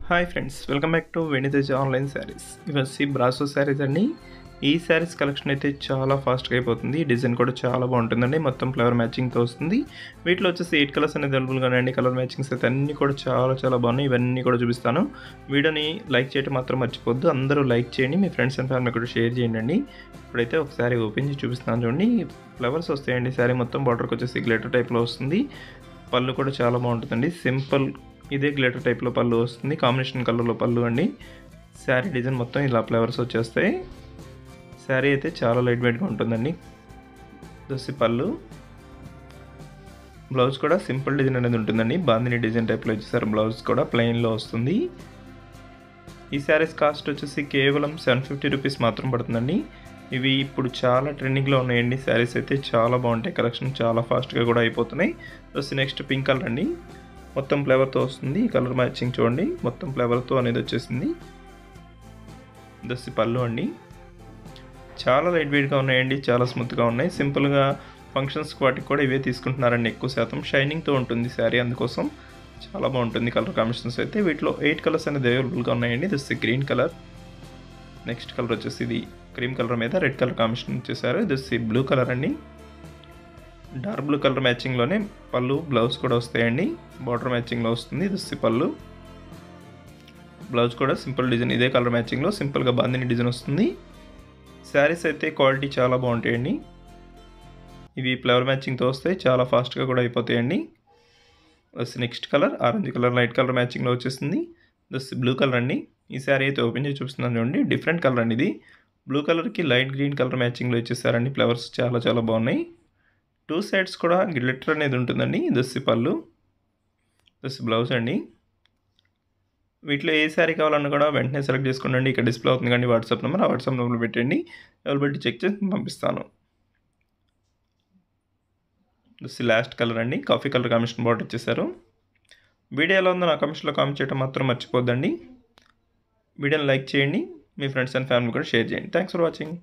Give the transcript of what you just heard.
Hi friends, welcome back to వెను Teja online saris. ఇవన్నీ brasso saris అండి. ఈ శారీస్ కలెక్షన్ అయితే చాలా ఫాస్ట్గా అయిపోతుంది. డిజైన్ కూడా చాలా బాగుంటుందండి. మొత్తం ఫ్లవర్ మ్యాచింగ్తో వస్తుంది. వీటిలో వచ్చేసి 8 కలర్స్ అనేది అవైలబుల్గా ఉన్నాయండి. కలర్ మ్యాచింగ్స్ అయితే అన్నీ కూడా చాలా బాగున్నాయి. ఇవన్నీ కూడా చూపిస్తాను. వీడియోని లైక్ చేయడం మాత్రం మర్చిపోద్దు. అందరూ లైక్ చేయండి, మీ ఫ్రెండ్స్ అండ్ ఫ్యామిలీ కూడా షేర్ చేయండి. ఇప్పుడైతే ఒక శారీ ఓపెన్ చేసి చూపిస్తాను చూడండి. ఫ్లవర్స్ వస్తాయండి. శారీ మొత్తం బార్డర్కి వచ్చేసి గ్లిటర్ టైప్లో వస్తుంది. పళ్ళు కూడా చాలా బాగుంటుందండి. సింపుల్ ఇదే గ్లిటర్ టైప్లో పళ్ళు వస్తుంది. కాంబినేషన్ కలర్లో పళ్ళు అండి. శారీ డిజైన్ మొత్తం ఇలా ఫ్లవర్స్ వచ్చేస్తాయి. శారీ అయితే చాలా లైట్ వెయిట్గా ఉంటుందండి. దోసి పళ్ళు, బ్లౌజ్ కూడా సింపుల్ డిజైన్ అనేది ఉంటుందండి. బాందిని డిజైన్ టైప్లో వచ్చేసారు. బ్లౌజ్ కూడా ప్లెయిన్లో వస్తుంది. ఈ శారీస్ కాస్ట్ వచ్చేసి కేవలం 750 రూపీస్ మాత్రం పడుతుందండి. ఇవి ఇప్పుడు చాలా ట్రెండింగ్లో ఉన్నాయండి. శారీస్ అయితే చాలా బాగుంటాయి. కలెక్షన్ చాలా ఫాస్ట్గా కూడా అయిపోతున్నాయి. నెక్స్ట్ పింక్ కలర్ అండి. మొత్తం ఫ్లేవర్తో వస్తుంది. ఈ కలర్ మ్యాచింగ్ చూడండి, మొత్తం ఫ్లేవర్తో అనేది వచ్చేసింది. పళ్ళు అండి. చాలా లైట్ వెయిట్గా ఉన్నాయండి. చాలా స్మూత్గా ఉన్నాయి. సింపుల్గా ఫంక్షన్స్ వాటికి కూడా ఇవే తీసుకుంటున్నారండి. ఎక్కువ శాతం షైనింగ్తో ఉంటుంది శారీ, అందుకోసం చాలా బాగుంటుంది. కలర్ కాంబినేషన్స్ అయితే వీటిలో 8 కలర్స్ అనేది అవైలబుల్గా ఉన్నాయండి. Green colour. నెక్స్ట్ కలర్ వచ్చేసి ఇది క్రీమ్ కలర్ మీద రెడ్ కలర్ కాంబినేషన్ వచ్చేసారు. బ్లూ కలర్ అండి. డార్క్ బ్లూ కలర్ మ్యాచింగ్లోనే పళ్ళు, బ్లౌజ్ కూడా వస్తాయండి. బార్డర్ మ్యాచింగ్లో వస్తుంది. ఇది పళ్ళు, బ్లౌజ్ కూడా సింపుల్ డిజైన్ ఇదే కలర్ మ్యాచింగ్లో సింపుల్గా బాందిని డిజైన్ వస్తుంది. శారీస్ అయితే క్వాలిటీ చాలా బాగుంటాయండి. ఇవి ఫ్లవర్ మ్యాచింగ్తో వస్తాయి. చాలా ఫాస్ట్గా కూడా అయిపోతాయండి. Next colour orange colour light colour మ్యాచింగ్లో వచ్చేసింది. బ్లూ కలర్ అండి. ఈ శారీ అయితే ఓపెన్ చేసి చూపిస్తున్నాను చూడండి. డిఫరెంట్ కలర్ అండి ఇది. బ్లూ కలర్కి లైట్ గ్రీన్ కలర్ మ్యాచింగ్లో ఇచ్చేసారండి. ఫ్లవర్స్ చాలా బాగున్నాయి. 2 సైడ్స్ కూడా గ్లిటర్ అనేది ఉంటుందండి. పళ్ళు, బ్లౌజ్ అండి. వీటిలో ఏ శారీ కావాలన్నా కూడా వెంటనే సెలెక్ట్ చేసుకోండి. ఇక్కడ డిస్ప్లే అవుతుంది కానీ వాట్సాప్ నెంబర్, ఆ వాట్సాప్ నెంబర్ పెట్టండి. అవైలబిలిటీ చెక్ చేసి పంపిస్తాను. లాస్ట్ కలర్ అండి. కాఫీ కలర్ కాంబినేషన్ బార్డర్ ఇచ్చేసారు. వీడియో ఎలా ఉందో నా కామెంట్స్లో కామెంట్ చేయడం మాత్రం మర్చిపోద్దండి. వీడియోని లైక్ చేయండి, మీ ఫ్రెండ్స్ అండ్ ఫ్యామిలీ కూడా షేర్ చేయండి. Thanks for watching.